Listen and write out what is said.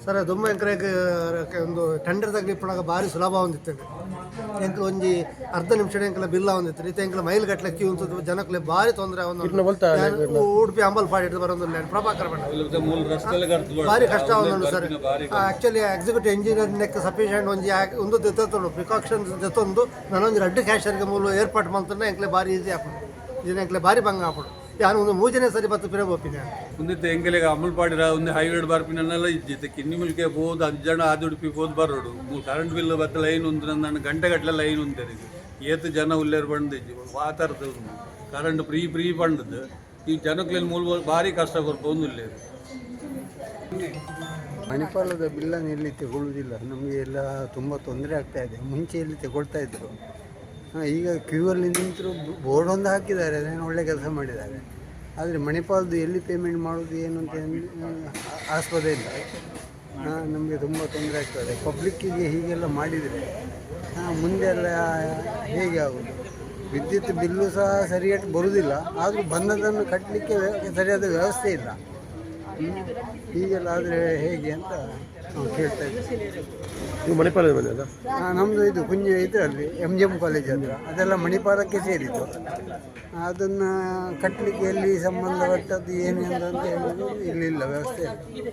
Sir ದುಂಬ ಎಂಕ್ರೆಗೆ ಒಂದು tender ತಗ್ಲಿಪ್ಪಣಾಗ ಭಾರಿ ಸುಲಭ ಹೊಂದಿತ್ತು ಎಂಕ್ಲು ಒಂಜಿ ಅರ್ಧ ನಿಮಿಷ ಎಂಕ್ಲ ಬಿಲ್ಲ ಹೊಂದಿತ್ತು ರೀತಿ ಎಂಕ್ಲ ಮೈಲ್ ಗಟ್ಟಲೆ ಕ್ಯೂ ಅಂತ ಜನಕ್ಲೆ ಭಾರಿ ತೊಂದರೆ ಉಡುಪಿ ಅಂಬಲ್ಪಾಡಿ ಬರೋದಿಲ್ಲ ಪ್ರಭಾಕರ್ ಬಣ್ಣ ಭಾರಿ ಕಷ್ಟ ಒಂದು sir actually executive engineer neck sufficient ಒಂದು ತೆತ್ತೊಂಡು ಪ್ರಿಕಾಷನ್ಸ್ ತೆತ್ತೊಂದು ನಾನೊಂದು ರೆಡ್ ಕ್ಯಾಶರ್ಗೆ ಮೂಲ ಏರ್ಪಾಟ್ ಮಾಡ್ತಾನೆ ಎಂಕ್ಲೆ ಭಾರಿ ಈಸಿ ಹಾಕೋದು ಇದನ್ನ ಎಂಕ್ಲೆ ಭಾರಿ ಭಂಗ ಹಾಕೋದು ಯಾರು ಒಂದು ಮೂಜನೇ ಸರಿ ಬತ್ತು ಪಿರ ಒಪ್ಪಿದೆ ಒಂದಿತ್ತು ಎಂಗೆಲೆಗೆ ಅಮಲ್ ಪಾಡಿರ ಒಂದು ಹೈವೇಡ್ ಬಾರ್ಪಿನೆಲ್ಲ ಇದ್ದಿತ್ತು ಕಿನ್ನಿ ಮುಲ್ಕೆ ಹೋದ್ 10 ಜನ ಉಡುಪಿ ಹೋದ್ ಬರೋಡು ಕರೆಂಟ್ ಬಿಲ್ ಬತ್ತ ಲೈನ್ ಉಂಟು ನನ್ನ ಗಂಟೆಗಟ್ಟಲೆ ಲೈನ್ ಉಂಟು ಏತು ಜನ ಉಲ್ಲೇರ್ ಬಂದಿದ್ದು ವಾತಾರ್ದು ಕರೆಂಟ್ ಫ್ರೀ ಬಂದದ್ದು ಈ ಜನಕ್ಕೆ ಮೂಲ ಭಾರಿ ಕಷ್ಟ ಬರ್ಬೋದು ಮಣಿಪಾಲದ ಬಿಲ್ಲನ್ನು ಎಲ್ಲಿ ತಗೊಳ್ಳುವುದಿಲ್ಲ, ನಮಗೆ ಎಲ್ಲ ತುಂಬ ತೊಂದರೆ ಆಗ್ತಾ ಇದೆ. ಮುಂಚೆ ಎಲ್ಲಿ ತಗೊಳ್ತಾ ಇದ್ದರು, ಈಗ ಕ್ಯೂ ಅಲ್ಲಿ ನಿಂತರೂ ಬೋರ್ಡ್ ಒಂದು ಹಾಕಿದ್ದಾರೆ, ಅದೇನು ಒಳ್ಳೆ ಕೆಲಸ ಮಾಡಿದ್ದಾರೆ. ಆದರೆ ಮಣಿಪಾಲದ್ದು ಎಲ್ಲಿ ಪೇಮೆಂಟ್ ಮಾಡೋದು ಏನು ಅಂತ ಆಸ್ಪದ ಇಲ್ಲ. ನಮಗೆ ತುಂಬ ತೊಂದರೆ ಆಗ್ತದೆ. ಪಬ್ಲಿಕ್ಕಿಗೆ ಹೀಗೆಲ್ಲ ಮಾಡಿದರೆ ಮುಂದೆ ಎಲ್ಲ ಹೇಗೆ ಆಗೋದು? ವಿದ್ಯುತ್ ಬಿಲ್ಲು ಸಹ ಸರಿಯಾಗಿ ಬರುವುದಿಲ್ಲ, ಆದರೂ ಬಂದದನ್ನು ಕಟ್ಟಲಿಕ್ಕೆ ಸರಿಯಾದ ವ್ಯವಸ್ಥೆ ಇಲ್ಲ. ಹೀಗೆಲ್ಲ ಆದರೆ ಹೇಗೆ ಅಂತ ನಾವು ಕೇಳ್ತಾ ಇದ್ದೀವಿ. ನೀವು ಮಣಿಪಾಲದ ಮನೆ ಅಲ್ಲ? ನಮ್ಮದು ಇದು ಇದರಲ್ಲಿ MGM ಕಾಲೇಜ್ ಹತ್ರ, ಅದೆಲ್ಲ ಮಣಿಪಾಲಕ್ಕೆ ಸೇರಿತ್ತು. ಅದನ್ನು ಕಟ್ಟಲಿಕ್ಕೆ ಎಲ್ಲಿ ಸಂಬಂಧಪಟ್ಟದ್ದು ಏನು ಅಂತ ಹೇಳೋದು ಇಲ್ಲಿಲ್ಲ, ವ್ಯವಸ್ಥೆ ಇಲ್ಲ.